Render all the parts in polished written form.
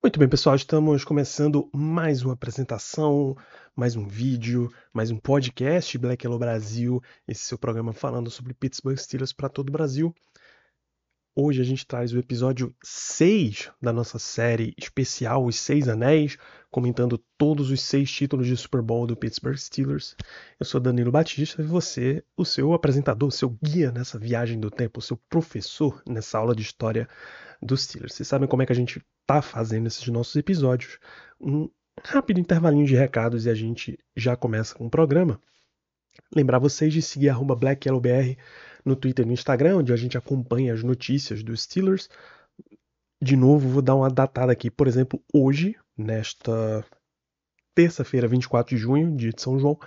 Muito bem, pessoal, estamos começando mais uma apresentação, mais um vídeo, mais um podcast Black Yellow Brasil, esse seu programa falando sobre Pittsburgh Steelers para todo o Brasil. Hoje a gente traz o episódio 6 da nossa série especial Os Seis Anéis, comentando todos os 6 títulos de Super Bowl do Pittsburgh Steelers. Eu sou Danilo Batista e você, o seu apresentador, o seu guia nessa viagem do tempo, o seu professor nessa aula de história dos Steelers. Vocês sabem como é que a gente tá fazendo esses nossos episódios. Um rápido intervalinho de recados e a gente já começa com o programa. Lembrar vocês de seguir @BlackYellowBR no Twitter e no Instagram, onde a gente acompanha as notícias dos Steelers. De novo, vou dar uma datada aqui. Por exemplo, hoje, nesta terça-feira, 24 de junho, dia de São João,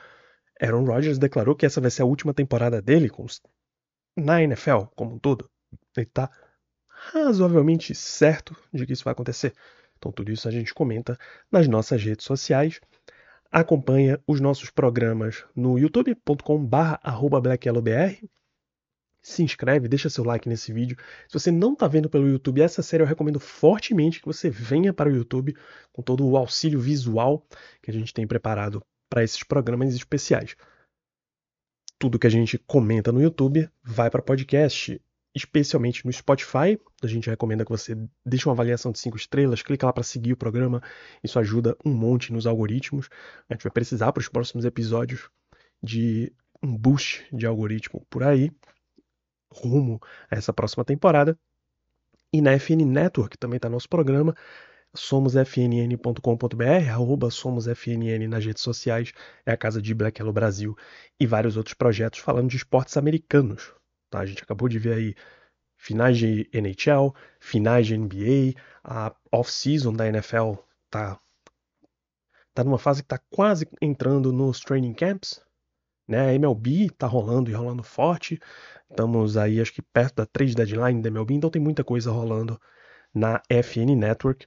Aaron Rodgers declarou que essa vai ser a última temporada dele na NFL como um todo. Ele tá razoavelmente certo de que isso vai acontecer. Então, tudo isso a gente comenta nas nossas redes sociais. Acompanha os nossos programas no youtube.com/blackyellowbr. Se inscreve, deixa seu like nesse vídeo. Se você não está vendo pelo YouTube essa série, eu recomendo fortemente que você venha para o YouTube com todo o auxílio visual que a gente tem preparado para esses programas especiais. Tudo que a gente comenta no YouTube vai para podcast, especialmente no Spotify. A gente recomenda que você deixe uma avaliação de 5 estrelas, clica lá para seguir o programa. Isso ajuda um monte nos algoritmos. A gente vai precisar para os próximos episódios de um boost de algoritmo por aí, rumo a essa próxima temporada. E na FN Network também está nosso programa, somosfnn.com.br, @somosfnn nas redes sociais, é a casa de Black Yellow Brasil e vários outros projetos falando de esportes americanos. Tá? A gente acabou de ver aí finais de NHL, finais de NBA, a off-season da NFL tá numa fase que tá quase entrando nos training camps, né? A MLB tá rolando e rolando forte. Estamos aí, acho que perto da trade deadline da MLB, então tem muita coisa rolando na FN Network.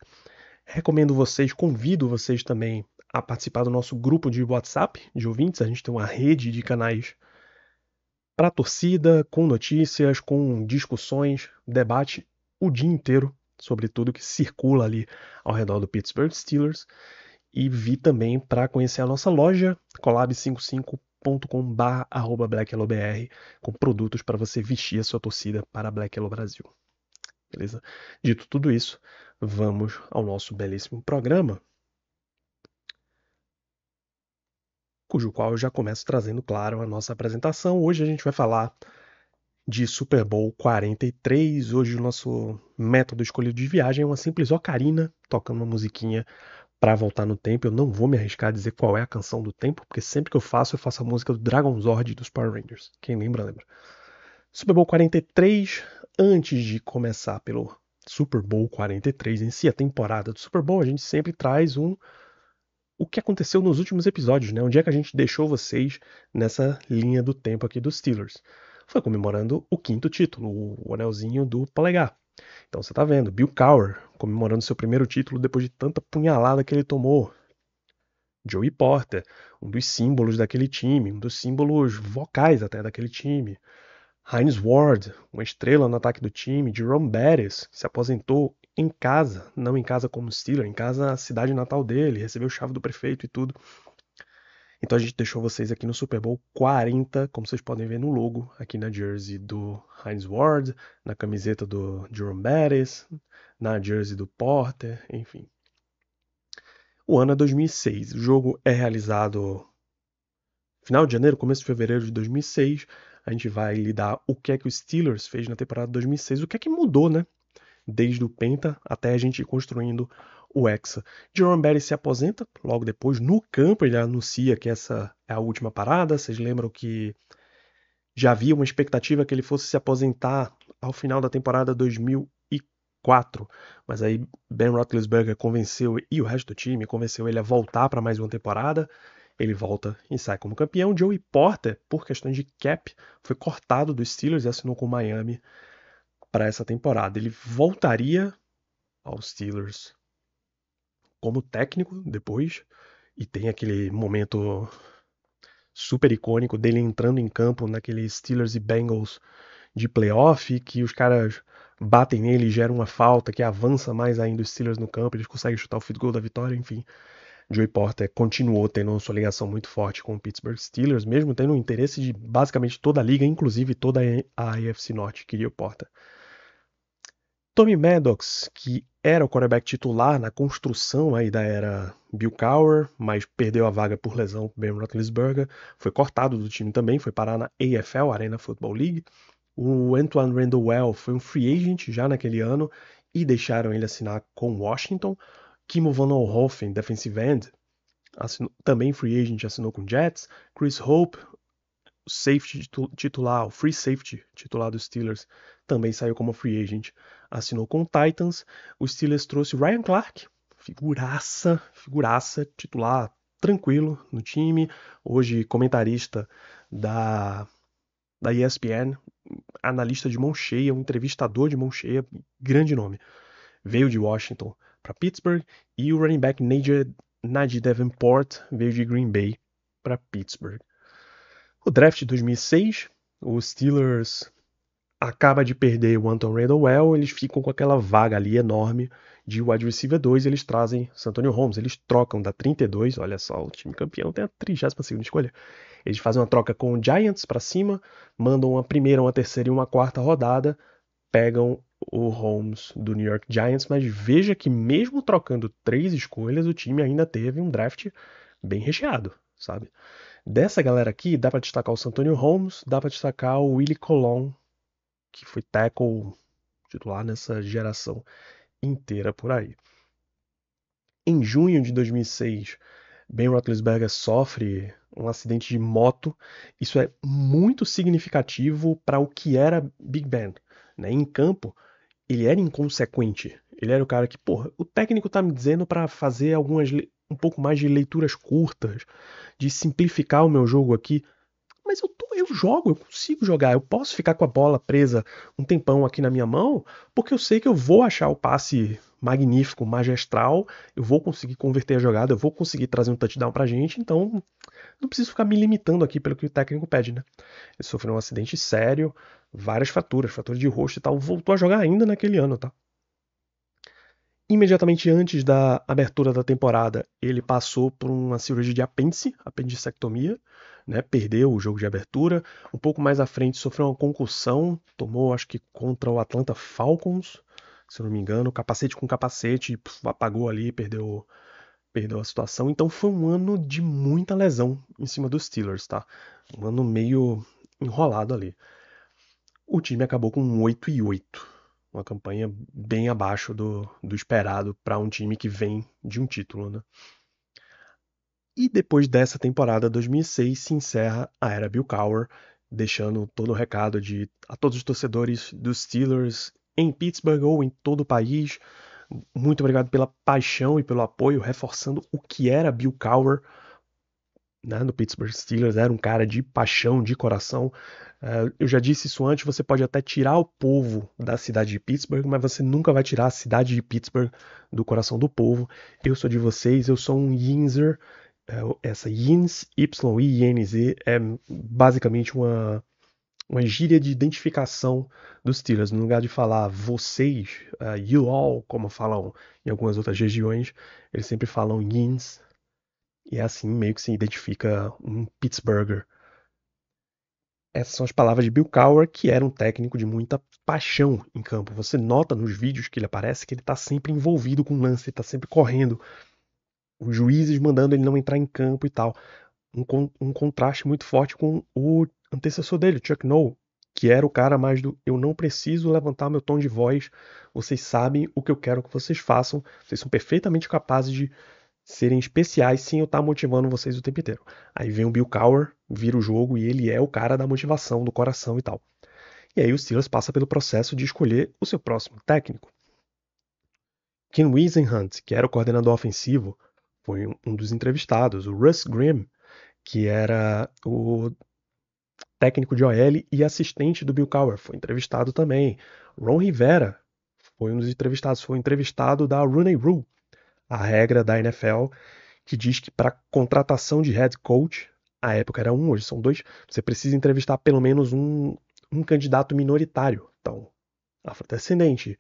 Recomendo vocês, convido vocês também a participar do nosso grupo de WhatsApp de ouvintes. A gente tem uma rede de canais para a torcida, com notícias, com discussões, debate o dia inteiro sobre tudo que circula ali ao redor do Pittsburgh Steelers. E vi também para conhecer a nossa loja, collab55.com/blackyellowbr, com produtos para você vestir a sua torcida para Black Yellow Brasil. Beleza? Dito tudo isso, vamos ao nosso belíssimo programa, cujo qual eu já começo trazendo, claro, a nossa apresentação. Hoje a gente vai falar de Super Bowl 43. Hoje o nosso método escolhido de viagem é uma simples ocarina, tocando uma musiquinha para voltar no tempo. Eu não vou me arriscar a dizer qual é a canção do tempo, porque sempre que eu faço a música do Dragon Zord dos Power Rangers. Quem lembra, lembra. Super Bowl 43, antes de começar pelo Super Bowl 43 em si, a temporada do Super Bowl, a gente sempre traz o que aconteceu nos últimos episódios, né? Onde é que a gente deixou vocês nessa linha do tempo aqui dos Steelers? Foi comemorando o quinto título, o anelzinho do polegar. Então você tá vendo, Bill Cowher comemorando seu primeiro título depois de tanta punhalada que ele tomou. Joey Porter, um dos símbolos daquele time, um dos símbolos vocais até daquele time. Hines Ward, uma estrela no ataque do time. Jerome Bettis, que se aposentou em casa, não em casa como Steeler, em casa na cidade natal dele, recebeu chave do prefeito e tudo. Então a gente deixou vocês aqui no Super Bowl 40, como vocês podem ver no logo, aqui na jersey do Hines Ward, na camiseta do Jerome Bettis, na jersey do Porter, enfim. O ano é 2006. O jogo é realizado final de janeiro, começo de fevereiro de 2006. A gente vai lidar o que é que o Steelers fez na temporada de 2006, o que é que mudou, né? Desde o Penta até a gente ir construindo o Hexa. Jerome Bettis se aposenta, logo depois, no campo, ele anuncia que essa é a última parada. Vocês lembram que já havia uma expectativa que ele fosse se aposentar ao final da temporada 2004, mas aí Ben Roethlisberger convenceu, e o resto do time convenceu ele a voltar para mais uma temporada. Ele volta e sai como campeão. Joey Porter, por questões de cap, foi cortado dos Steelers e assinou com o Miami para essa temporada. Ele voltaria aos Steelers como técnico depois, e tem aquele momento super icônico dele entrando em campo naquele Steelers e Bengals de playoff, que os caras batem nele e geram uma falta que avança mais ainda os Steelers no campo, eles conseguem chutar o field goal da vitória, enfim. Joey Porter continuou tendo uma sua ligação muito forte com o Pittsburgh Steelers, mesmo tendo o interesse de basicamente toda a liga, inclusive toda a AFC Norte queria o Porter. Tommy Maddox, que era o quarterback titular na construção aí da era Bill Cowher, mas perdeu a vaga por lesão para Ben Roethlisberger, foi cortado do time também, foi parar na AFL, Arena Football League. O Antoine Randall foi um free agent já naquele ano e deixaram ele assinar com Washington. Kimo Van Oelhoffen, defensive end, também free agent, assinou com Jets. Chris Hope, safety titular, o free safety titular dos Steelers, também saiu como free agent, assinou com o Titans. O Steelers trouxe o Ryan Clark, figuraça, titular, tranquilo no time, hoje comentarista da ESPN, analista de mão cheia, um entrevistador de mão cheia, grande nome. Veio de Washington para Pittsburgh e o running back Najee Davenport veio de Green Bay para Pittsburgh. O draft de 2006, os Steelers acaba de perder o Anton Randall, eles ficam com aquela vaga ali enorme de wide receiver 2, eles trazem Santonio Holmes, eles trocam da 32, olha só, o time campeão tem a 32ª escolha. Eles fazem uma troca com o Giants para cima, mandam uma primeira, uma terceira e uma quarta rodada, pegam o Holmes do New York Giants, mas veja que mesmo trocando 3 escolhas, o time ainda teve um draft bem recheado, sabe? Dessa galera aqui, dá para destacar o Santonio Holmes, dá para destacar o Willie Colon, que foi tackle titular nessa geração inteira por aí. Em junho de 2006, Ben Roethlisberger sofre um acidente de moto. Isso é muito significativo para o que era Big Ben, né? Em campo, ele era inconsequente. Ele era o cara que, porra, o técnico tá me dizendo para fazer um pouco mais de leituras curtas, de simplificar o meu jogo aqui. Mas eu jogo, eu consigo jogar, eu posso ficar com a bola presa um tempão aqui na minha mão, porque eu sei que eu vou achar o passe magnífico, magistral, eu vou conseguir converter a jogada, eu vou conseguir trazer um touchdown pra gente, então não preciso ficar me limitando aqui pelo que o técnico pede, né? Ele sofreu um acidente sério, várias fraturas de rosto e tal, voltou a jogar ainda naquele ano, tá? Imediatamente antes da abertura da temporada, ele passou por uma cirurgia de apêndice, apendicectomia, né? Perdeu o jogo de abertura. Um pouco mais à frente sofreu uma concussão, tomou acho que contra o Atlanta Falcons, se eu não me engano, capacete com capacete, apagou ali, perdeu a situação. Então foi um ano de muita lesão em cima dos Steelers, tá? Um ano meio enrolado ali. O time acabou com um 8-8, uma campanha bem abaixo do esperado para um time que vem de um título, né? E depois dessa temporada 2006 se encerra a era Bill Cowher, deixando todo o recado a todos os torcedores dos Steelers em Pittsburgh ou em todo o país. Muito obrigado pela paixão e pelo apoio, reforçando o que era Bill Cowher, né, no Pittsburgh Steelers. Era um cara de paixão, de coração. Eu já disse isso antes, você pode até tirar o povo da cidade de Pittsburgh, mas você nunca vai tirar a cidade de Pittsburgh do coração do povo. Eu sou de vocês, eu sou um Yinzer. Essa Yins, Y-I-N-Z, é basicamente uma gíria de identificação dos Steelers. No lugar de falar vocês, you all, como falam em algumas outras regiões, eles sempre falam Yins. E é assim meio que se identifica um Pittsburgher. Essas são as palavras de Bill Cowher, que era um técnico de muita paixão em campo. Você nota nos vídeos que ele aparece que ele está sempre envolvido com o lance, ele está sempre correndo. Os juízes mandando ele não entrar em campo e tal. Um contraste muito forte com o antecessor dele, Chuck Noll, que era o cara mais do eu não preciso levantar meu tom de voz, vocês sabem o que eu quero que vocês façam, vocês são perfeitamente capazes de serem especiais sem eu estar motivando vocês o tempo inteiro. Aí vem o Bill Cowher, vira o jogo e ele é o cara da motivação, do coração e tal. E aí o Steelers passa pelo processo de escolher o seu próximo técnico. Ken Whisenhunt, que era o coordenador ofensivo, foi um dos entrevistados. O Russ Grimm, que era o técnico de OL e assistente do Bill Cowher, foi entrevistado também. Ron Rivera foi um dos entrevistados, foi entrevistado da Rooney Rule, a regra da NFL que diz que para contratação de head coach, a época era um, hoje são dois, você precisa entrevistar pelo menos um candidato minoritário. Então, afrodescendente,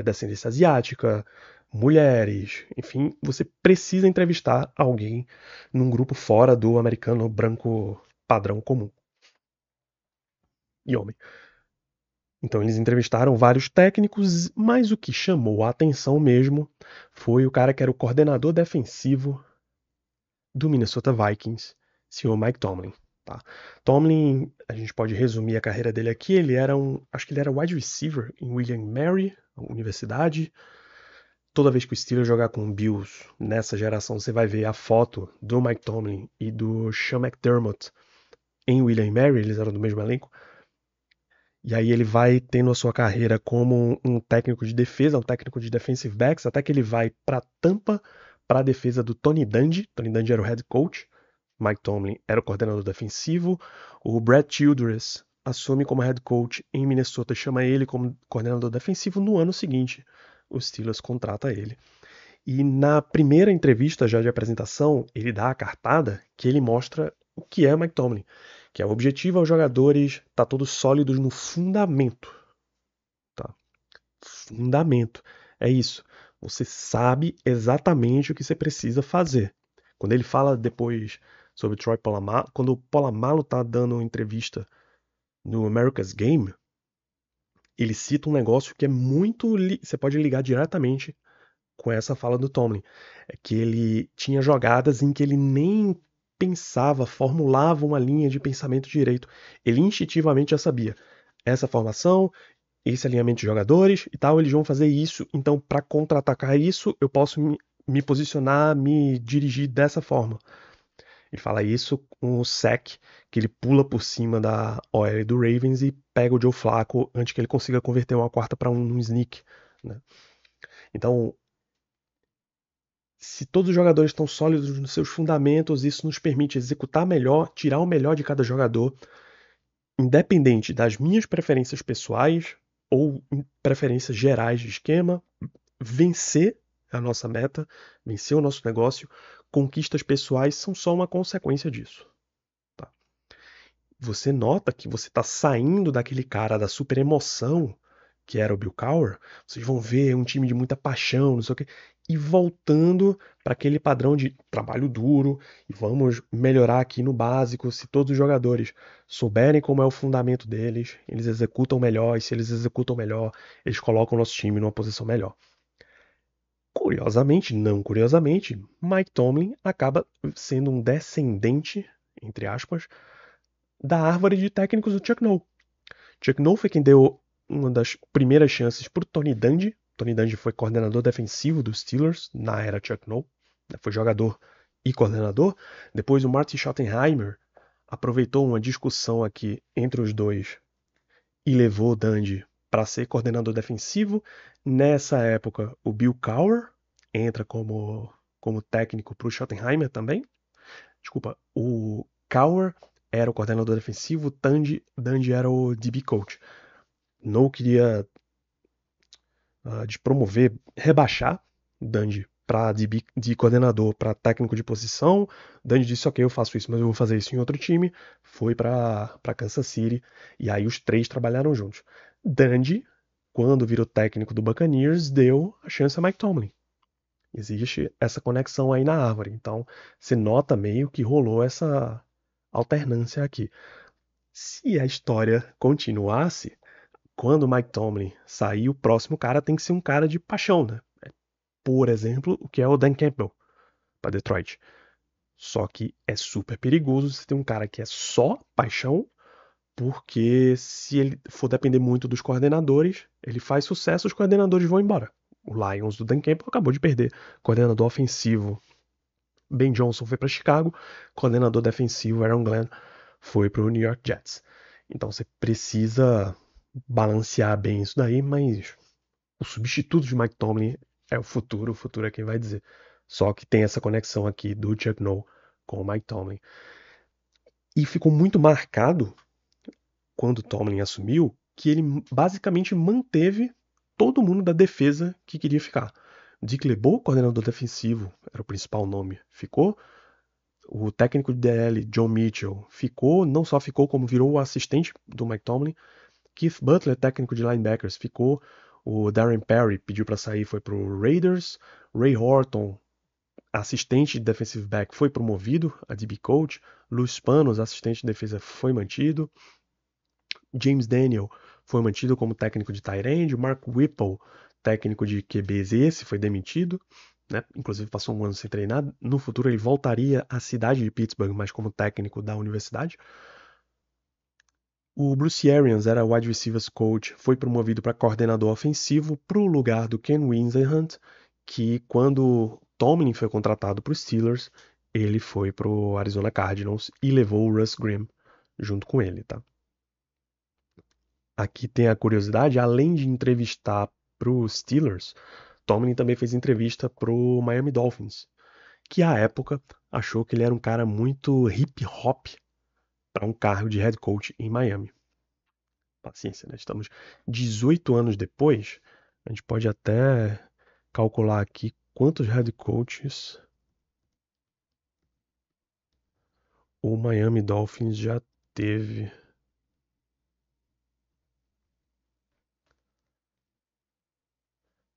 descendência asiática, mulheres, enfim, você precisa entrevistar alguém num grupo fora do americano branco padrão comum e homem. Então eles entrevistaram vários técnicos, mas o que chamou a atenção mesmo foi o cara que era o coordenador defensivo do Minnesota Vikings, senhor Mike Tomlin. Tá? Tomlin, a gente pode resumir a carreira dele aqui, acho que ele era wide receiver em William Mary, universidade. Toda vez que o Steelers jogar com o Bills nessa geração, você vai ver a foto do Mike Tomlin e do Sean McDermott em William Mary, eles eram do mesmo elenco. E aí ele vai tendo a sua carreira como um técnico de defesa, um técnico de defensive backs, até que ele vai para Tampa, para a defesa do Tony Dungy. Tony Dungy era o head coach, Mike Tomlin era o coordenador defensivo. O Brad Childress assume como head coach em Minnesota e chama ele como coordenador defensivo. No ano seguinte, o Steelers contrata ele. E na primeira entrevista já de apresentação, ele dá a cartada que ele mostra o que é Mike Tomlin, que é o objetivo aos jogadores tá todos sólidos no fundamento, tá? Fundamento. É isso. Você sabe exatamente o que você precisa fazer. Quando ele fala depois sobre o Troy Polamalu, quando o Polamalu tá dando entrevista no America's Game, ele cita um negócio que é muito, você pode ligar diretamente com essa fala do Tomlin. É que ele tinha jogadas em que ele nem pensava, formulava uma linha de pensamento direito. Ele instintivamente já sabia. Essa formação, esse alinhamento de jogadores e tal, eles vão fazer isso. Então, para contra-atacar isso, eu posso me posicionar, me dirigir dessa forma. Ele fala isso com o sack, que ele pula por cima da OL do Ravens e pega o Joe Flacco antes que ele consiga converter uma quarta para um sneak. Né? Então, se todos os jogadores estão sólidos nos seus fundamentos, isso nos permite executar melhor, tirar o melhor de cada jogador, independente das minhas preferências pessoais ou preferências gerais de esquema, vencer a nossa meta, vencer o nosso negócio, conquistas pessoais são só uma consequência disso. Tá? Você nota que você está saindo daquele cara da super emoção que era o Bill Cowher, vocês vão ver um time de muita paixão, não sei o quê, e voltando para aquele padrão de trabalho duro, e vamos melhorar aqui no básico. Se todos os jogadores souberem como é o fundamento deles, eles executam melhor, e se eles executam melhor, eles colocam o nosso time numa posição melhor. Curiosamente, não curiosamente, Mike Tomlin acaba sendo um descendente, entre aspas, da árvore de técnicos do Chuck Noll. Chuck Noll foi quem deu uma das primeiras chances para o Tony Dungy. Tony Dungy foi coordenador defensivo dos Steelers na era Chuck Noll. Foi jogador e coordenador. Depois o Marty Schottenheimer aproveitou uma discussão aqui entre os dois e levou o Dungy para ser coordenador defensivo. Nessa época, o Bill Cowher entra como técnico para o Schottenheimer também. Desculpa, o Cowher era o coordenador defensivo, Dungy era o DB coach. Não queria de promover, rebaixar Dungy para de coordenador para técnico de posição. Dungy disse: ok, eu faço isso, mas eu vou fazer isso em outro time. Foi para Kansas City e aí os três trabalharam juntos. Dungy, quando virou técnico do Buccaneers, deu a chance a Mike Tomlin. Existe essa conexão aí na árvore. Então, você nota meio que rolou essa alternância aqui. Se a história continuasse, quando o Mike Tomlin sair, o próximo cara tem que ser um cara de paixão, né? Por exemplo, o que é o Dan Campbell para Detroit. Só que é super perigoso você ter um cara que é só paixão, porque se ele for depender muito dos coordenadores, ele faz sucesso, os coordenadores vão embora. O Lions do Dan Campbell acabou de perder. Coordenador ofensivo Ben Johnson foi para Chicago, coordenador defensivo Aaron Glenn foi para o New York Jets. Então você precisa balancear bem isso daí, mas o substituto de Mike Tomlin é o futuro é quem vai dizer. Só que tem essa conexão aqui do Chuck Noll com o Mike Tomlin. E ficou muito marcado, quando o Tomlin assumiu, que ele basicamente manteve todo mundo da defesa que queria ficar. Dick LeBeau, coordenador defensivo, era o principal nome, ficou. O técnico de DL, John Mitchell, ficou, não só ficou, como virou o assistente do Mike Tomlin. Keith Butler, técnico de linebackers, ficou. O Darren Perry pediu para sair, foi para o Raiders. Ray Horton, assistente de defensive back, foi promovido a DB coach. Luis Panos, assistente de defesa, foi mantido. James Daniel foi mantido como técnico de tight end. Mark Whipple, técnico de QBs, esse foi demitido. Né? Inclusive passou um ano sem treinar. No futuro ele voltaria à cidade de Pittsburgh, mas como técnico da universidade. O Bruce Arians era wide receivers coach, foi promovido para coordenador ofensivo para o lugar do Ken Whisenhunt, que quando Tomlin foi contratado para os Steelers, ele foi para o Arizona Cardinals e levou o Russ Grimm junto com ele, tá? Aqui tem a curiosidade, além de entrevistar para os Steelers, Tomlin também fez entrevista para o Miami Dolphins, que à época achou que ele era um cara muito hip hop para um cargo de head coach em Miami. Paciência, né? Estamos 18 anos depois, a gente pode até calcular aqui quantos head coaches o Miami Dolphins já teve.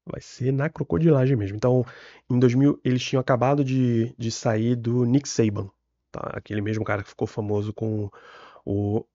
Vai ser na crocodilagem mesmo. Então, em 2000, eles tinham acabado de sair do Nick Saban, tá? Aquele mesmo cara que ficou famoso com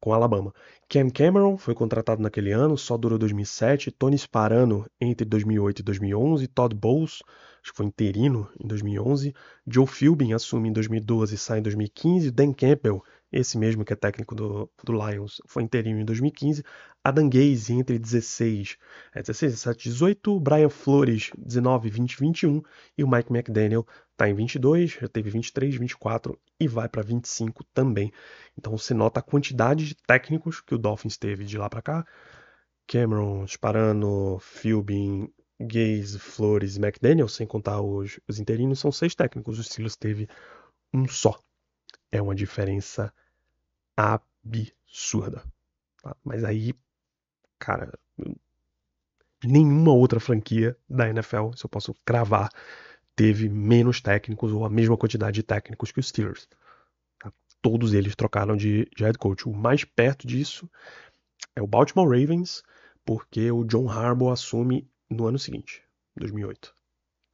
Alabama. Cam Cameron foi contratado naquele ano, só durou 2007. Tony Sparano entre 2008 e 2011. Todd Bowles, acho que foi interino em 2011. Joe Philbin assume em 2012 e sai em 2015. Dan Campbell, esse mesmo que é técnico do Lions, foi interino em 2015. Adam Gase entre 16, 17, 18. Brian Flores, 19, 20, 21. E o Mike McDaniel está em 22, já teve 23, 24 e vai para 25 também. Então você nota a quantidade de técnicos que o Dolphins teve de lá para cá. Cameron, Sparano, Philbin, Gase, Flores, McDaniel, sem contar os interinos, são 6 técnicos. O Steelers teve um só. É uma diferença absurda. Tá? Mas aí, cara, nenhuma outra franquia da NFL, se eu posso cravar, teve menos técnicos ou a mesma quantidade de técnicos que os Steelers. Tá? Todos eles trocaram de head coach. O mais perto disso é o Baltimore Ravens, porque o John Harbaugh assume no ano seguinte, 2008.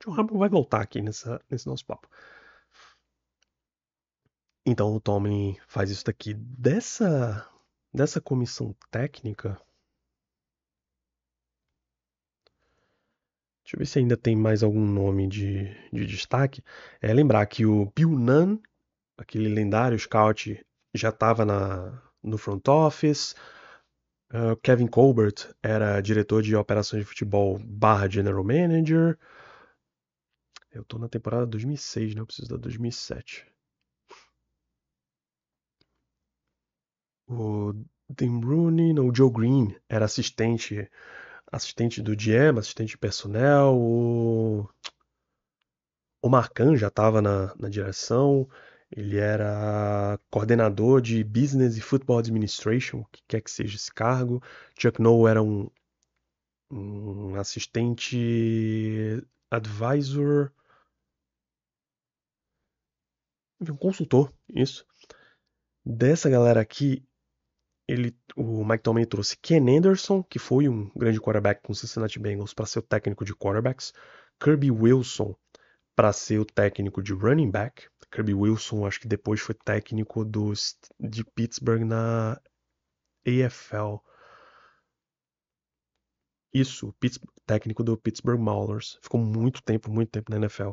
John Harbaugh vai voltar aqui nesse nosso papo. Então o Tomlin faz isso daqui. Dessa comissão técnica, deixa eu ver se ainda tem mais algum nome de destaque. É lembrar que o Bill Nunn, aquele lendário scout, já estava no front office. Kevin Colbert era diretor de operações de futebol barra general manager. Eu tô na temporada 2006, né? Eu preciso da 2007. O Tim Rooney, não, o Joe Green era assistente do GM, assistente de personnel. O Marcan já estava na direção. Ele era coordenador de Business e Football Administration, o que quer que seja esse cargo. Chuck Noll era um assistente advisor, um consultor, isso. Dessa galera aqui, o Mike Tomlin trouxe Ken Anderson, que foi um grande quarterback com o Cincinnati Bengals, para ser o técnico de quarterbacks. Kirby Wilson para ser o técnico de running back. Kirby Wilson, acho que depois foi técnico de Pittsburgh na AFL. Isso, técnico do Pittsburgh Maulers. Ficou muito tempo na NFL.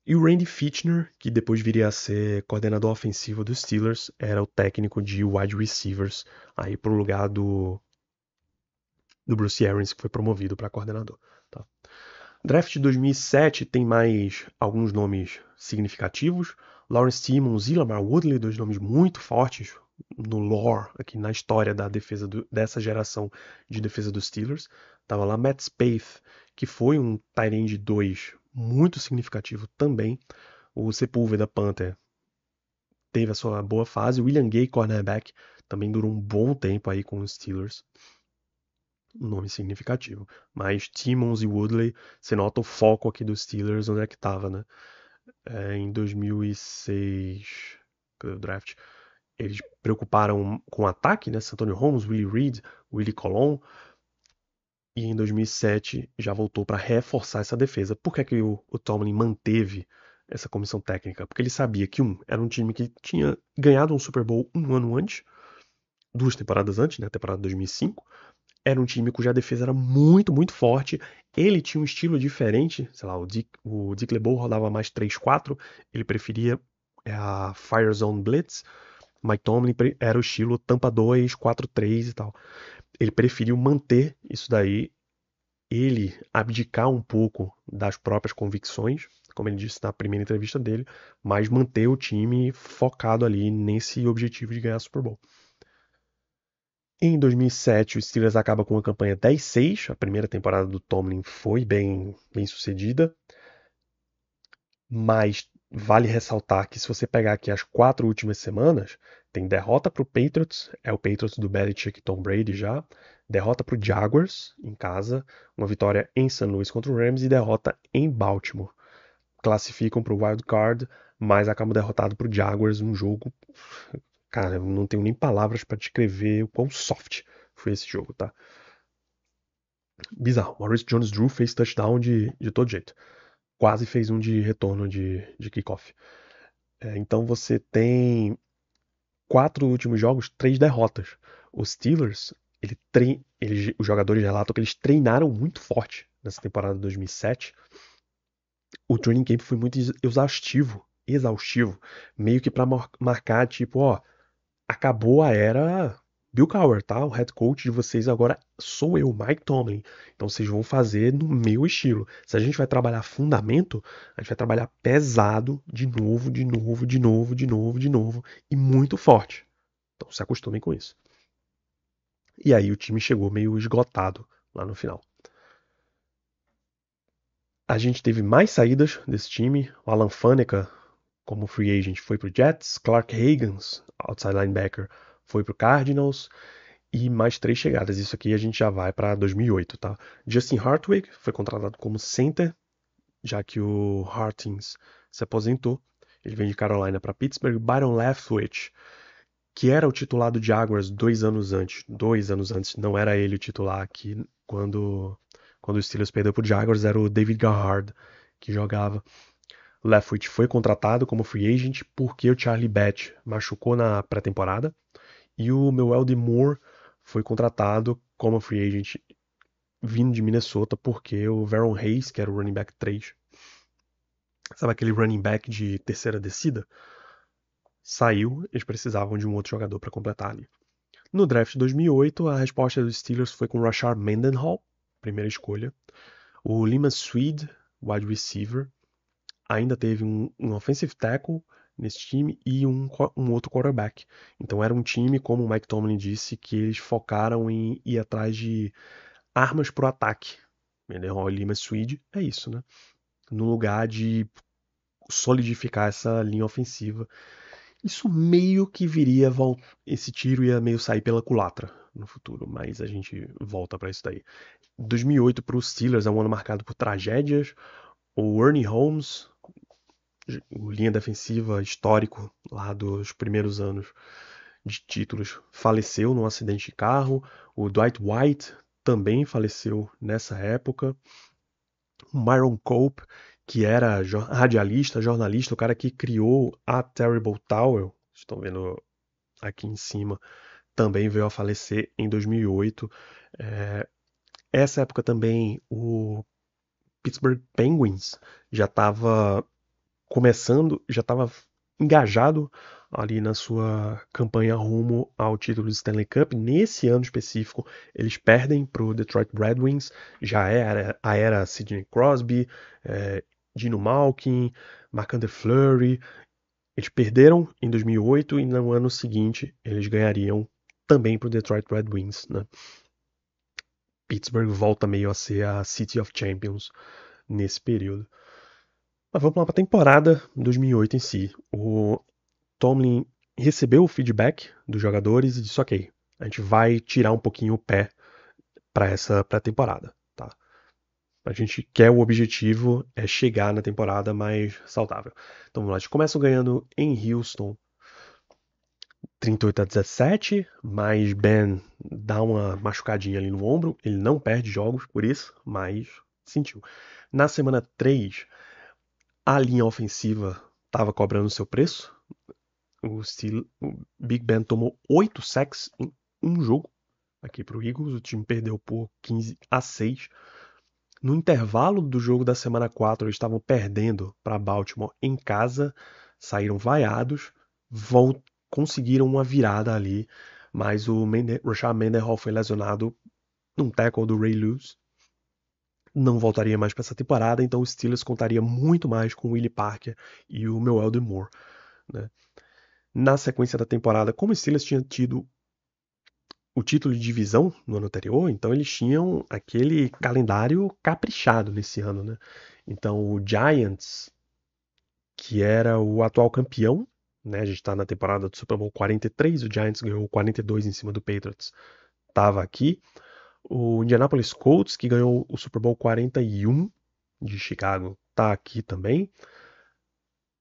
E o Randy Fitchner, que depois viria a ser coordenador ofensivo dos Steelers, era o técnico de wide receivers, aí pro lugar do Bruce Arians, que foi promovido para coordenador. Tá? Draft de 2007 tem mais alguns nomes significativos. Lawrence Timmons e Lamar Woodley, dois nomes muito fortes no lore, aqui na história da defesa dessa geração de defesa dos Steelers. Tava lá Matt Spaeth, que foi um tight end 2 muito significativo também. O Sepúlveda Panther teve a sua boa fase. O William Gay, cornerback, também durou um bom tempo aí com os Steelers. Um nome significativo. Mas Timmons e Woodley, você nota o foco aqui dos Steelers, onde é que tava, né? Em 2006, cadê o draft? Eles preocuparam com o ataque, né? Santonio Holmes, Willie Reed, Willie Colon. E em 2007 já voltou para reforçar essa defesa. Por que, é que o Tomlin manteve essa comissão técnica? Porque ele sabia que, era um time que tinha ganhado um Super Bowl um ano antes, 2 temporadas antes, né? Temporada 2005. Era um time cuja defesa era muito, muito forte. Ele tinha um estilo diferente. Sei lá, o Dick LeBeau rodava mais 3-4. Ele preferia a Fire Zone Blitz. Mike Tomlin era o estilo Tampa 2, 4-3 e tal. Ele preferiu manter isso daí, ele abdicar um pouco das próprias convicções, como ele disse na primeira entrevista dele, mas manter o time focado ali nesse objetivo de ganhar Super Bowl. Em 2007, o Steelers acaba com uma campanha 10-6. A primeira temporada do Tomlin foi bem sucedida, mas vale ressaltar que se você pegar aqui as 4 últimas semanas, tem derrota para o Patriots, é o Patriots do Belichick e Tom Brady já, derrota para o Jaguars em casa, uma vitória em St. Louis contra o Rams e derrota em Baltimore. Classificam para o Wild Card, mas acabam derrotado para o Jaguars, um jogo, cara, eu não tenho nem palavras para descrever o quão soft foi esse jogo, tá? Bizarro. Maurice Jones-Drew fez touchdown de todo jeito. Quase fez um de retorno de kickoff. Então você tem 4 últimos jogos, 3 derrotas. Os Steelers, os jogadores relatam que eles treinaram muito forte nessa temporada de 2007. O training camp foi muito exaustivo, meio que para marcar, tipo, ó, acabou a era Bill Cowher, tá? O head coach de vocês agora sou eu, Mike Tomlin. Então vocês vão fazer no meu estilo. Se a gente vai trabalhar fundamento, a gente vai trabalhar pesado, de novo, de novo, de novo, de novo, de novo, e muito forte. Então se acostumem com isso. E aí o time chegou meio esgotado lá no final. A gente teve mais saídas desse time. O Alan Faneca, como free agent, foi pro Jets. Clark Higgins, outside linebacker, foi pro Cardinals. E mais 3 chegadas. Isso aqui a gente já vai para 2008, tá? Justin Hartwig foi contratado como center, já que o Hartings se aposentou. Ele vem de Carolina para Pittsburgh. Byron Leftwich, que era o titular do Jaguars 2 anos antes. 2 anos antes, não era ele o titular aqui. Quando o Steelers perdeu pro Jaguars, era o David Garrard que jogava. Leftwich foi contratado como free agent porque o Charlie Batch machucou na pré-temporada. E o Mewelde Moore foi contratado como free agent vindo de Minnesota porque o Veron Hayes, que era o running back 3, sabe aquele running back de terceira descida? Saiu, eles precisavam de um outro jogador para completar ali. No draft de 2008, a resposta dos Steelers foi com Rashard Mendenhall, primeira escolha. O Lima Swede, wide receiver. Ainda teve um offensive tackle nesse time e um outro quarterback. Então era um time, como o Mike Tomlin disse, que eles focaram em ir atrás de armas para o ataque. Mendenhall e Lima Swede é isso, né? No lugar de solidificar essa linha ofensiva. Isso meio que viria, esse tiro ia meio sair pela culatra no futuro, mas a gente volta para isso daí. 2008 para os Steelers é um ano marcado por tragédias. O Ernie Holmes, o linha defensiva histórico lá dos primeiros anos de títulos, faleceu num acidente de carro. O Dwight White também faleceu nessa época. O Myron Cope, que era radialista, jornalista, o cara que criou a Terrible Towel, estão vendo aqui em cima, também veio a falecer em 2008. Essa época também o Pittsburgh Penguins já estava começando, já estava engajado ali na sua campanha rumo ao título de Stanley Cup. Nesse ano específico, eles perdem para o Detroit Red Wings. Já era a era Sidney Crosby, Dino Malkin, Marc-André Fleury. Eles perderam em 2008 e no ano seguinte eles ganhariam também para o Detroit Red Wings, né? Pittsburgh volta meio a ser a City of Champions nesse período. Mas vamos lá para a temporada 2008 em si. O Tomlin recebeu o feedback dos jogadores e disse: ok, a gente vai tirar um pouquinho o pé para essa pré-temporada. Tá? A gente quer, o objetivo é chegar na temporada mais saudável. Então vamos lá, a gente começa ganhando em Houston 38-17, mas Ben dá uma machucadinha ali no ombro. Ele não perde jogos por isso, mas sentiu. Na semana 3, a linha ofensiva estava cobrando seu preço. O Big Ben tomou 8 sacks em um jogo aqui para o Eagles. O time perdeu por 15-6. No intervalo do jogo da semana 4, eles estavam perdendo para Baltimore em casa, saíram vaiados, conseguiram uma virada ali, mas o Rashad Mendenhall foi lesionado num tackle do Ray Lewis. Não voltaria mais para essa temporada, então o Steelers contaria muito mais com o Willie Parker e o Meu Elder Moore, né? Na sequência da temporada, como o Steelers tinha tido o título de divisão no ano anterior, então eles tinham aquele calendário caprichado nesse ano, né? Então o Giants, que era o atual campeão, né? A gente está na temporada do Super Bowl 43, o Giants ganhou 42 em cima do Patriots, estava aqui. O Indianapolis Colts, que ganhou o Super Bowl 41 de Chicago, está aqui também.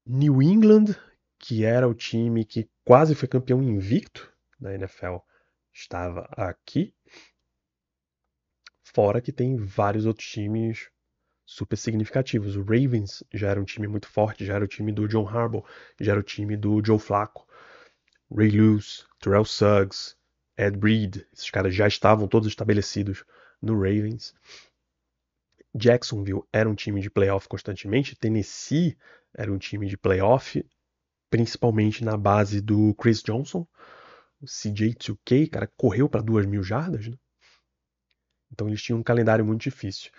New England, que era o time que quase foi campeão invicto da NFL, estava aqui. Fora que tem vários outros times super significativos. O Ravens já era um time muito forte, já era o time do John Harbaugh, já era o time do Joe Flacco. Ray Lewis, Terrell Suggs, Ed Reed, esses caras já estavam todos estabelecidos no Ravens. Jacksonville era um time de playoff constantemente. Tennessee era um time de playoff, principalmente na base do Chris Johnson. O CJ2K, cara, correu para 2.000 jardas, né? Então eles tinham um calendário muito difícil.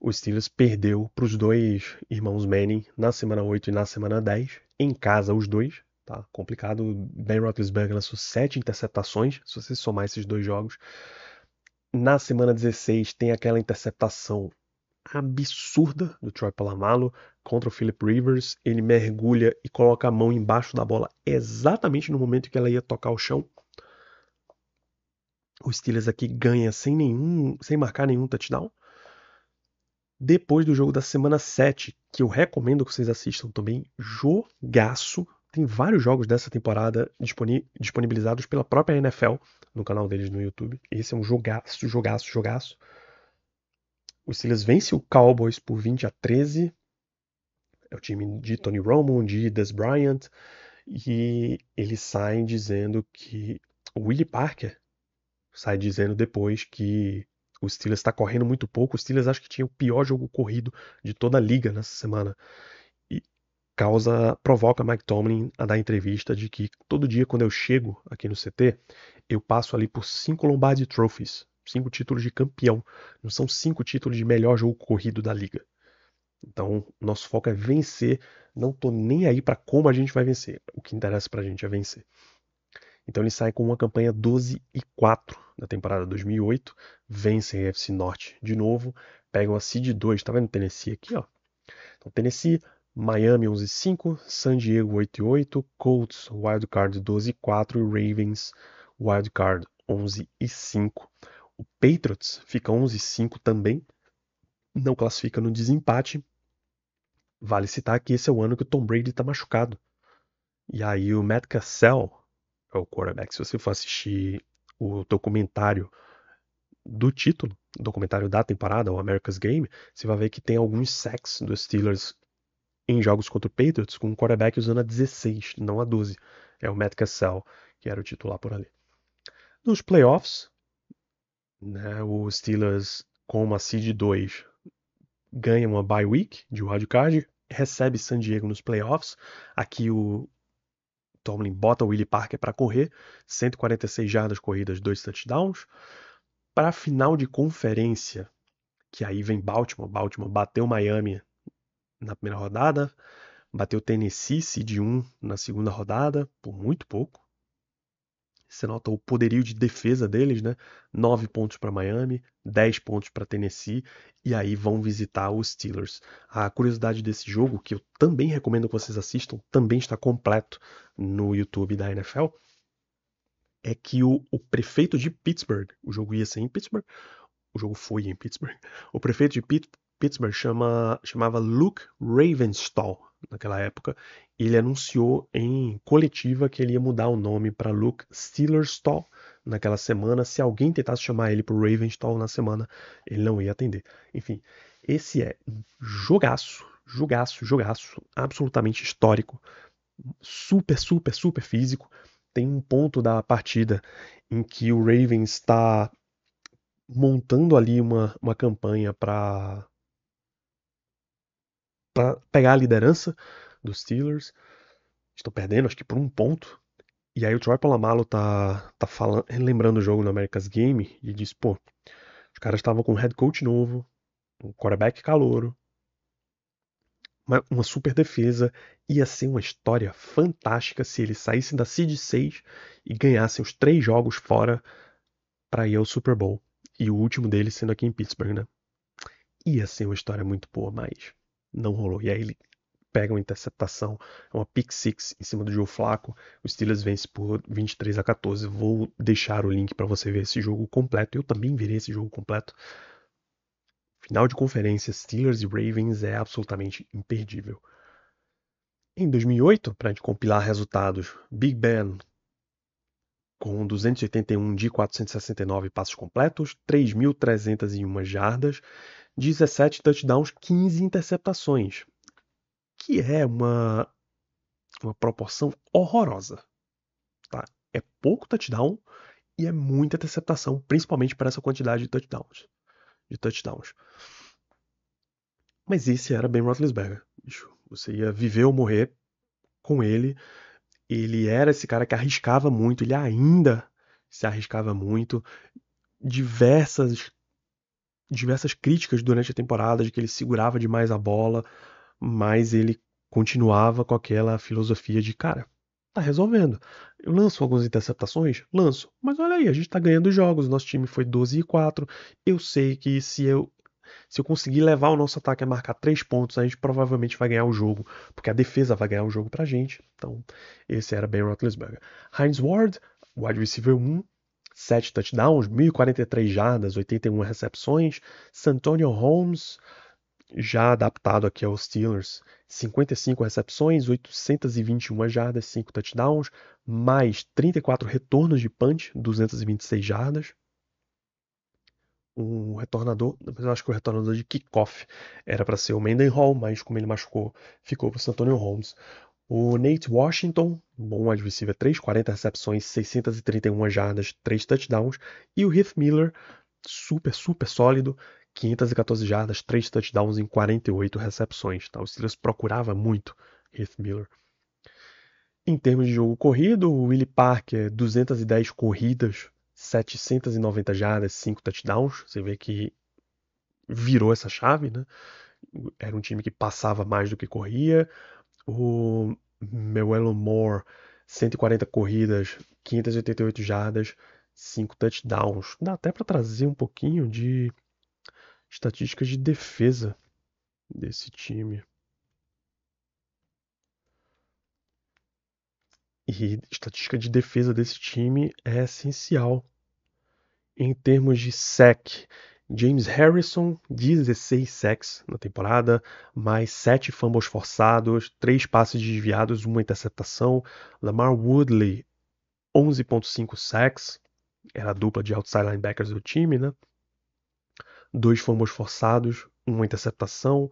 O Steelers perdeu para os dois irmãos Manning na semana 8 e na semana 10, em casa os dois, tá? Complicado. Ben Roethlisberger lançou 7 interceptações, se você somar esses dois jogos. Na semana 16 tem aquela interceptação absurda do Troy Polamalu contra o Philip Rivers. Ele mergulha e coloca a mão embaixo da bola exatamente no momento que ela ia tocar o chão. O Steelers aqui ganha sem marcar nenhum touchdown. Depois do jogo da semana 7, que eu recomendo que vocês assistam também, jogaço. Tem vários jogos dessa temporada disponibilizados pela própria NFL no canal deles no YouTube. Esse é um jogaço, jogaço, jogaço. O Steelers vence o Cowboys por 20-13. É o time de Tony Romo, de Dez Bryant. E eles saem dizendo que o Willie Parker sai dizendo depois que o Steelers está correndo muito pouco. O Steelers acho que tinha o pior jogo corrido de toda a liga nessa semana. E provoca Mike Tomlin a dar entrevista de que todo dia quando eu chego aqui no CT, eu passo ali por 5 Lombardi Trophies, 5 títulos de campeão. Não são 5 títulos de melhor jogo corrido da liga. Então, nosso foco é vencer. Não tô nem aí para como a gente vai vencer. O que interessa pra gente é vencer. Então ele sai com uma campanha 12-4 na temporada 2008, vencem a AFC Norte de novo, pegam a Seed 2, tá vendo Tennessee aqui, ó? Então Tennessee, Miami 11-5, San Diego 8-8, Colts Wildcard 12-4 e Ravens Wildcard 11-5. O Patriots fica 11-5 também, não classifica no desempate. Vale citar que esse é o ano que o Tom Brady tá machucado. E aí o Matt Cassell é o quarterback. Se você for assistir o documentário do título, o documentário da temporada, o America's Game, você vai ver que tem alguns sacks dos Steelers em jogos contra o Patriots com o quarterback usando a 16, não a 12. É o Matt Cassell, que era o titular por ali. Nos playoffs, né, o Steelers com uma seed 2 ganha uma bye week de wildcard, recebe San Diego nos playoffs. Aqui o Tomlin bota o Willie Parker para correr, 146 jardas corridas, 2 touchdowns. Para a final de conferência, que aí vem Baltimore. Baltimore bateu Miami na primeira rodada, bateu Tennessee, seed 1 na segunda rodada, por muito pouco. Você nota o poderio de defesa deles, né? 9 pontos para Miami, 10 pontos para Tennessee, e aí vão visitar os Steelers. A curiosidade desse jogo, que eu também recomendo que vocês assistam, também está completo no YouTube da NFL, é que o prefeito de Pittsburgh, o jogo ia ser em Pittsburgh, o jogo foi em Pittsburgh, o prefeito de Pittsburgh chamava Luke Ravenstahl. naquela época, ele anunciou em coletiva que ele ia mudar o nome para Luke Steelerstal naquela semana. Se alguém tentasse chamar ele para o Ravenstall na semana, ele não ia atender. Enfim, esse é um jogaço, jogaço, jogaço, absolutamente histórico, super, super, super físico. Tem um ponto da partida em que o Ravens está montando ali uma campanha para pegar a liderança dos Steelers. Estão perdendo, acho que por um ponto. E aí o Troy Polamalu tá falando, lembrando o jogo no America's Game e diz, pô, os caras estavam com um head coach novo, um quarterback calouro, uma super defesa. Ia ser uma história fantástica se eles saíssem da Seed 6 e ganhassem os 3 jogos fora para ir ao Super Bowl. E o último deles sendo aqui em Pittsburgh, né? Ia ser uma história muito boa, mas não rolou. E aí ele pega uma interceptação, uma pick six em cima do Joe Flacco. O Steelers vence por 23-14. Vou deixar o link para você ver esse jogo completo. Eu também virei esse jogo completo. Final de conferência Steelers e Ravens é absolutamente imperdível. Em 2008, para compilar resultados, Big Ben com 281 de 469 passos completos, 3.301 jardas, 17 touchdowns, 15 interceptações, que é uma proporção horrorosa. Tá? É pouco touchdown e é muita interceptação, principalmente para essa quantidade de touchdowns. Mas esse era Ben Roethlisberger. Bicho. Você ia viver ou morrer com ele. Ele era esse cara que arriscava muito, ele ainda se arriscava muito. Diversas críticas durante a temporada de que ele segurava demais a bola, mas ele continuava com aquela filosofia de, cara, tá resolvendo. Eu lanço algumas interceptações? Lanço. Mas olha aí, a gente tá ganhando jogos. Nosso time foi 12-4. Eu sei que se eu conseguir levar o nosso ataque a marcar 3 pontos, a gente provavelmente vai ganhar o jogo, porque a defesa vai ganhar o jogo pra gente. Então, esse era Ben Roethlisberger. Hines Ward, wide receiver 1, 7 touchdowns, 1.043 jardas, 81 recepções. Santonio Holmes, já adaptado aqui aos Steelers, 55 recepções, 821 jardas, 5 touchdowns, mais 34 retornos de punch, 226 jardas. Um retornador, eu acho que o retornador de kickoff era para ser o Mendenhall, mas como ele machucou, ficou para o Santonio Holmes. O Nate Washington, bom wide receiver, 3, 40 recepções, 631 jardas, 3 touchdowns. E o Heath Miller, super, super sólido, 514 jardas, 3 touchdowns em 48 recepções. Tá? O Steelers procurava muito Heath Miller. Em termos de jogo corrido, o Willie Parker, 210 corridas, 790 jardas, 5 touchdowns. Você vê que virou essa chave, né? Era um time que passava mais do que corria. O Mewello Moore, 140 corridas, 588 jardas, 5 touchdowns. Dá até para trazer um pouquinho de estatísticas de defesa desse time. E estatística de defesa desse time é essencial. Em termos de sack, James Harrison, 16 sacks na temporada, mais 7 fumbles forçados, 3 passes desviados, 1 interceptação. Lamar Woodley, 11.5 sacks, era a dupla de outside linebackers do time, né? 2 fumbles forçados, 1 interceptação,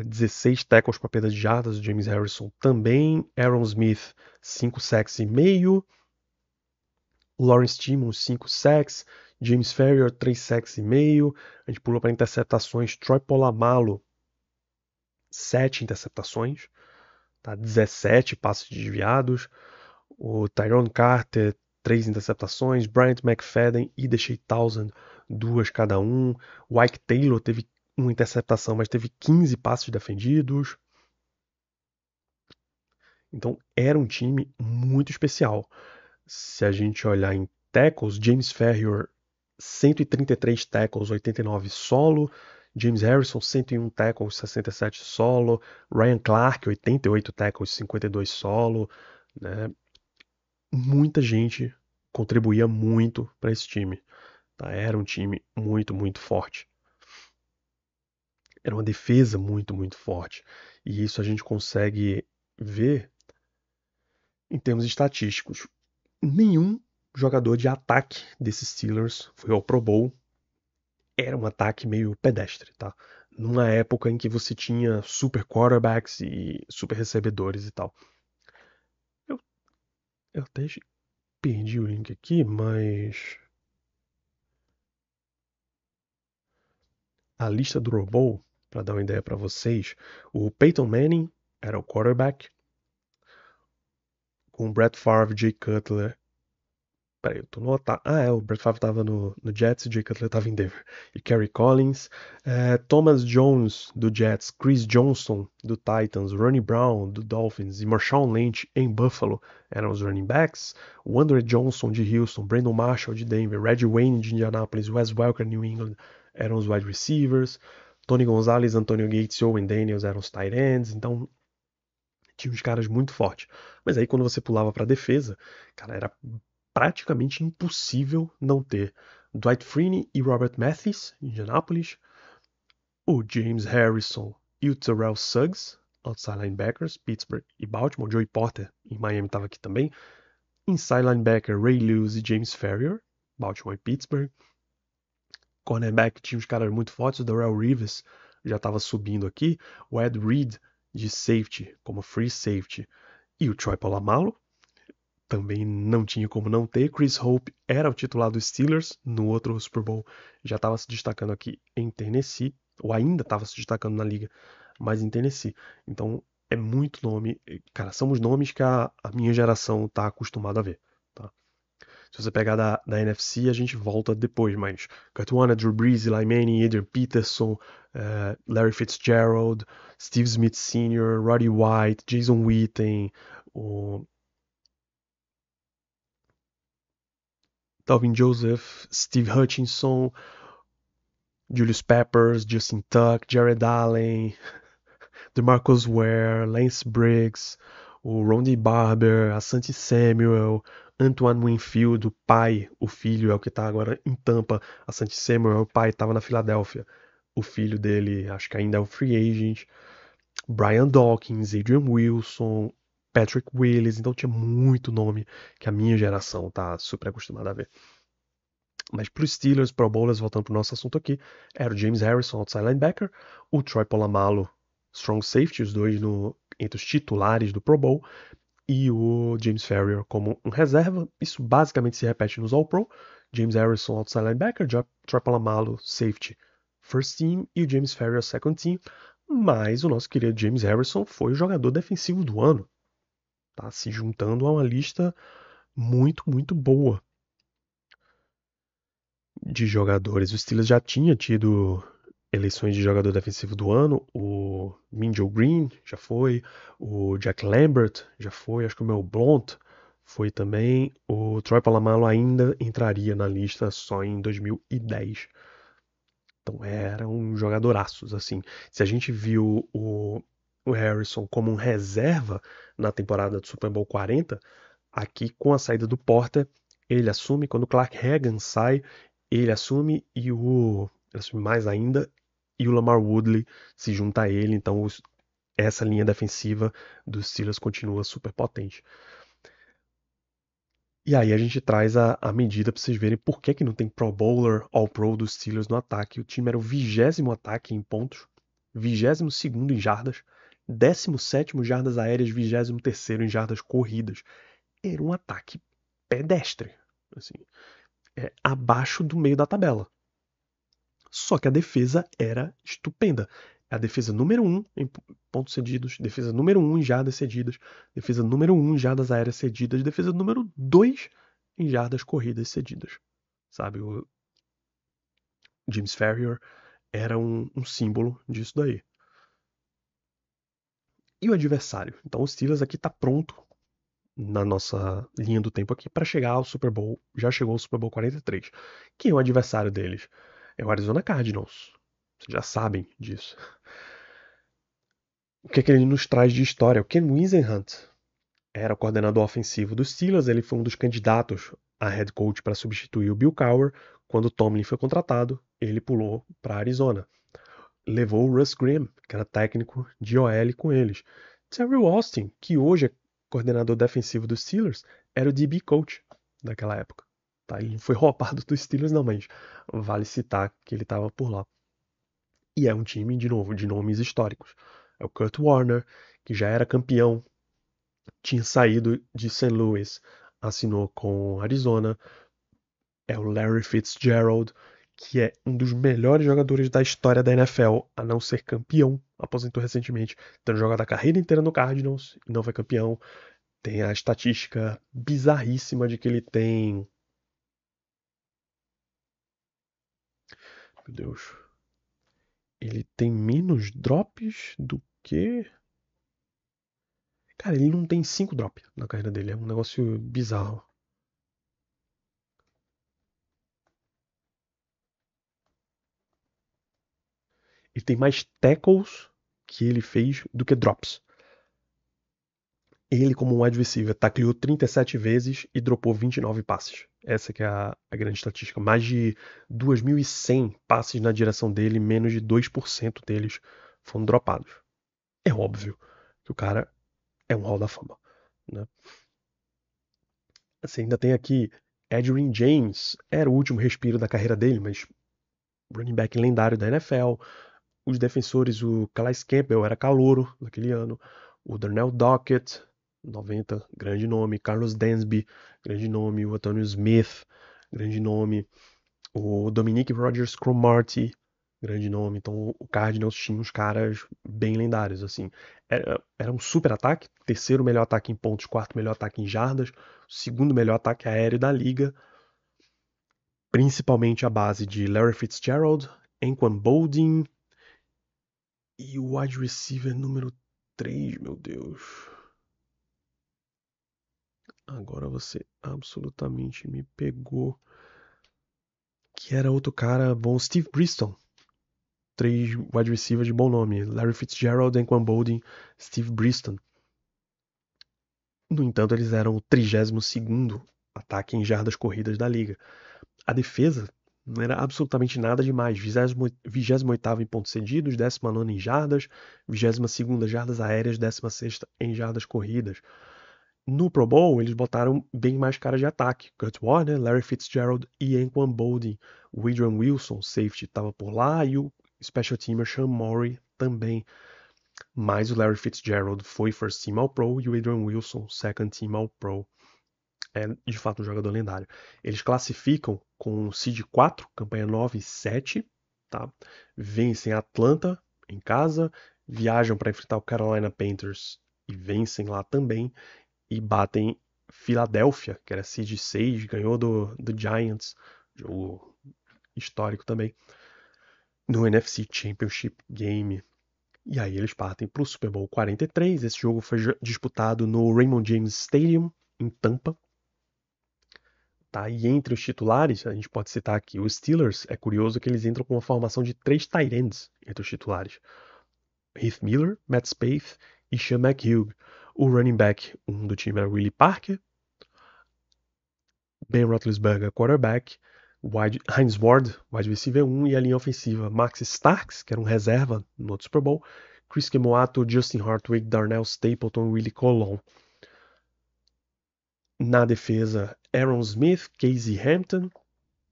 16 tackles para perda de jardas, o James Harrison também. Aaron Smith, 5 sacks e meio. Lawrence Timmons, 5 sacks. James Ferrier, 3 sacks e meio. A gente pulou para interceptações. Troy Polamalu, 7 interceptações. Tá? 17 passes desviados. O Tyrone Carter, 3 interceptações. Bryant McFadden e Deshae Townsend, 2 cada um. O Ike Taylor teve uma interceptação, mas teve 15 passes defendidos. Então era um time muito especial. Se a gente olhar em tackles, James Ferrier, 133 tackles, 89 solo. James Harrison, 101 tackles, 67 solo. Ryan Clark, 88 tackles, 52 solo. Né? Muita gente contribuía muito para esse time. Tá? Era um time muito, muito forte. Era uma defesa muito, muito forte. E isso a gente consegue ver em termos estatísticos. Nenhum jogador de ataque desses Steelers foi ao Pro Bowl. Era um ataque meio pedestre, tá? Numa época em que você tinha super quarterbacks e super recebedores e tal. Eu, eu até perdi o link aqui, mas a lista do Pro Bowl, para dar uma ideia para vocês, o Peyton Manning era o quarterback, com Brett Favre, Jay Cutler. Peraí, eu tô no ataque. Ah, o Brett Favre tava no Jets e o Jay Cutler tava em Denver. E Kerry Collins, Thomas Jones do Jets, Chris Johnson do Titans, Ronnie Brown do Dolphins e Marshawn Lynch em Buffalo eram os running backs. O Andre Johnson de Houston, Brandon Marshall de Denver, Reggie Wayne de Indianapolis, Wes Welker de New England eram os wide receivers. Tony Gonzalez, Antonio Gates e Owen Daniels eram os tight ends. Então tinha uns caras muito fortes. Mas aí quando você pulava pra defesa, cara, era praticamente impossível não ter Dwight Freeney e Robert Mathis, em Indianapolis, o James Harrison e o Terrell Suggs, outside linebackers, Pittsburgh e Baltimore. Joey Porter, em Miami, estava aqui também. Inside linebacker, Ray Lewis e James Farrior, Baltimore e Pittsburgh. Cornerback tinha uns caras muito fortes, o Darrell Reeves já estava subindo aqui. O Ed Reed, de safety, como free safety. E o Troy Polamalu, também não tinha como não ter. Chris Hope era o titular dos Steelers no outro Super Bowl, já estava se destacando aqui em Tennessee, ou ainda estava se destacando na liga, mas em Tennessee. Então é muito nome, cara, são os nomes que a minha geração está acostumada a ver. Tá? Se você pegar da NFC, a gente volta depois, mas Kurt Warner, Drew Brees, Eli Manning, Adrian Peterson, Larry Fitzgerald, Steve Smith Sr., Roddy White, Jason Witten, o Dalvin Joseph, Steve Hutchinson, Julius Peppers, Justin Tuck, Jared Allen, DeMarcus Ware, Lance Briggs, o Rondy Barber, Asante Samuel, Antoine Winfield, o pai, o filho é o que está agora em Tampa. Asante Samuel, o pai estava na Filadélfia. O filho dele, acho que ainda é um free agent. Brian Dawkins, Adrian Wilson, Patrick Willis. Então tinha muito nome que a minha geração tá super acostumada a ver. Mas para os Steelers, Pro Bowlers, voltando para o nosso assunto aqui, era o James Harrison, outside linebacker, o Troy Polamalu, strong safety, os dois entre os titulares do Pro Bowl, e o James Farrior como um reserva. Isso basicamente se repete nos All-Pro. James Harrison, outside linebacker, Troy Polamalu, safety, first team, e o James Farrior, second team. Mas o nosso querido James Harrison foi o jogador defensivo do ano. Tá se juntando a uma lista muito, muito boa de jogadores. O Steelers já tinha tido eleições de jogador defensivo do ano. O Minjo Green já foi. O Jack Lambert já foi. Acho que o Mel Blount foi também. O Troy Polamalu ainda entraria na lista só em 2010. Então eram um jogadoraços, assim. Se a gente viu o Harrison como um reserva na temporada do Super Bowl 40, aqui com a saída do Porter, ele assume. Quando o Clark Hagan sai, ele assume ele assume mais ainda, e o Lamar Woodley se junta a ele. Então essa linha defensiva dos Steelers continua super potente. E aí a gente traz a medida para vocês verem por que não tem Pro Bowler, All-Pro dos Steelers no ataque. O time era o 20º ataque em pontos, 22º em jardas, 17º em jardas aéreas, 23º em jardas corridas. Era um ataque pedestre, assim, abaixo do meio da tabela. Só que a defesa era estupenda. A defesa número 1 em pontos cedidos, defesa número 1 em jardas cedidas, defesa número 1 em jardas aéreas cedidas, defesa número 2 em jardas corridas cedidas. Sabe, o James Farrior era um símbolo disso daí. E o adversário? Então o Steelers aqui está pronto na nossa linha do tempo aqui para chegar ao Super Bowl. Já chegou ao Super Bowl 43. Quem é o adversário deles? É o Arizona Cardinals. Vocês já sabem disso. O que ele nos traz de história? O Ken Whisenhunt era o coordenador ofensivo dos Steelers. Ele foi um dos candidatos a head coach para substituir o Bill Cowher. Quando o Tomlin foi contratado, ele pulou para Arizona. levou o Russ Grimm, que era técnico de OL com eles. Terry Austin, que hoje é coordenador defensivo dos Steelers, era o DB coach daquela época. Tá? Ele não foi roubado dos Steelers não, mas vale citar que ele estava por lá. E é um time, de novo, de nomes históricos. É o Kurt Warner, que já era campeão, tinha saído de St. Louis, assinou com Arizona. É o Larry Fitzgerald, que é um dos melhores jogadores da história da NFL, a não ser campeão, aposentou recentemente, tendo jogado a carreira inteira no Cardinals e não foi campeão. Tem a estatística bizarríssima de que ele tem. Meu Deus. Ele tem menos drops do que. Cara, ele não tem 5 drops na carreira dele. É um negócio bizarro. Ele tem mais tackles que ele fez do que drops. Ele, como um wide receiver, tacleou 37 vezes e dropou 29 passes. Essa que é a grande estatística. Mais de 2.100 passes na direção dele, menos de 2% deles foram dropados. É óbvio que o cara é um Hall da Fama. Né? Assim, ainda tem aqui Edgerrin James, era o último respiro da carreira dele, mas running back lendário da NFL. Os defensores, o Calais Campbell era calouro naquele ano. O Darnell Dockett, 90, grande nome. Carlos Dansby, grande nome. O Antonio Smith, grande nome. O Dominique Rodgers-Cromartie, grande nome. Então o Cardinals tinha uns caras bem lendários, assim. Era um super ataque, terceiro melhor ataque em pontos, quarto melhor ataque em jardas, segundo melhor ataque aéreo da liga, principalmente a base de Larry Fitzgerald, Anquan Boldin e o wide receiver número 3, meu Deus. Agora você absolutamente me pegou. Que era outro cara bom, Steve Briston. Três wide receivers de bom nome. Larry Fitzgerald, Anquan Boldin, Steve Briston. No entanto, eles eram o 32º ataque em jardas corridas da liga. A defesa não era absolutamente nada demais. 28º em pontos cedidos, 19º em jardas, 22ª jardas aéreas, 16ª em jardas corridas. No Pro Bowl, eles botaram bem mais caras de ataque. Kurt Warner, Larry Fitzgerald e Anquan Boldin. O Adrian Wilson, safety, estava por lá, e o special teamer Sean Murray também. Mas o Larry Fitzgerald foi first team All Pro e o Adrian Wilson second team All Pro. É de fato um jogador lendário. Eles classificam com seed 4, campanha 9 e 7, tá? Vencem Atlanta em casa, viajam para enfrentar o Carolina Panthers e vencem lá também, e batem Filadélfia, que era seed 6, ganhou do Giants, jogo histórico também, no NFC Championship Game. E aí eles partem para o Super Bowl 43. Esse jogo foi disputado no Raymond James Stadium, em Tampa. Tá? E entre os titulares, a gente pode citar aqui, os Steelers, é curioso que eles entram com uma formação de 3 tight ends entre os titulares. Heath Miller, Matt Spaeth e Sean McHugh. O running back, um do time era Willie Parker, Ben Roethlisberger, quarterback, Hines Ward, wide receiver 1, e a linha ofensiva, Max Starks, que era um reserva no outro Super Bowl, Chris Kemoato, Justin Hartwig, Darnell Stapleton e Willie Colon. Na defesa, Aaron Smith, Casey Hampton,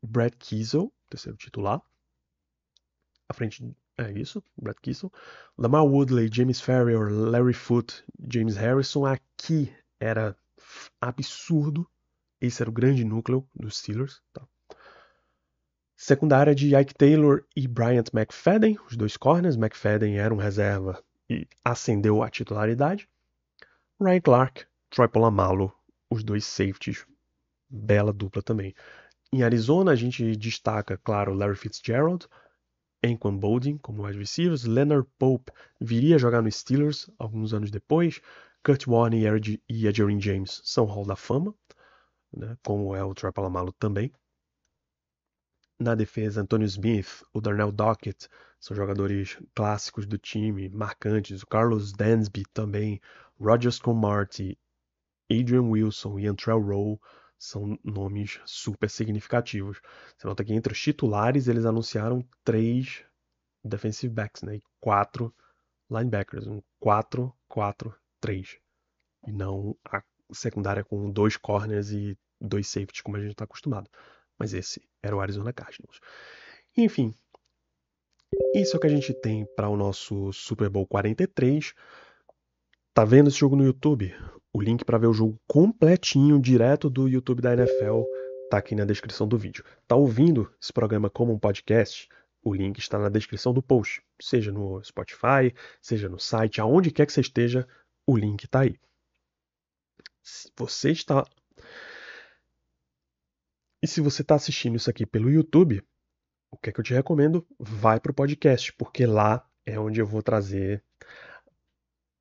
Brad Kiesel, terceiro titular. À frente é isso, Brad Kiesel. Lamar Woodley, James Farrior, Larry Foote, James Harrison. Aqui era absurdo. Esse era o grande núcleo dos Steelers. Tá? Secundária de Ike Taylor e Bryant McFadden, os dois corners. McFadden era um reserva e ascendeu à titularidade. Ryan Clark, Troy Polamalu, os dois safeties. Bela dupla também. Em Arizona, a gente destaca, claro, Larry Fitzgerald, Anquan Boldin como wide receivers. Leonard Pope viria a jogar no Steelers alguns anos depois. Kurt Warner e Adrian James são Hall da Fama, né, como é o Troy Polamalu também. Na defesa, Antonio Smith, o Darnell Dockett são jogadores clássicos do time, marcantes. O Carlos Dansby também, Rodgers Cromartie, Adrian Wilson e Antrell Rowe são nomes super significativos. Você nota que entre os titulares eles anunciaram 3 defensive backs, né? E 4 linebackers, um 4-4-3. E não a secundária com 2 corners e 2 safeties, como a gente está acostumado. Mas esse era o Arizona Cardinals. Enfim, isso é o que a gente tem para o nosso Super Bowl 43. Tá vendo esse jogo no YouTube? O link para ver o jogo completinho, direto do YouTube da NFL, tá aqui na descrição do vídeo. Tá ouvindo esse programa como um podcast? O link está na descrição do post. Seja no Spotify, seja no site, aonde quer que você esteja, o link tá aí. Se você está... E se você está assistindo isso aqui pelo YouTube, o que é que eu te recomendo? Vai pro podcast, porque lá é onde eu vou trazer,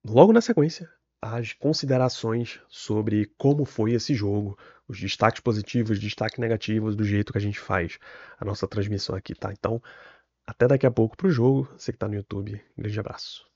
logo na sequência, as considerações sobre como foi esse jogo, os destaques positivos, os destaques negativos, do jeito que a gente faz a nossa transmissão aqui, tá? Então, até daqui a pouco pro jogo. Você que tá no YouTube, grande abraço.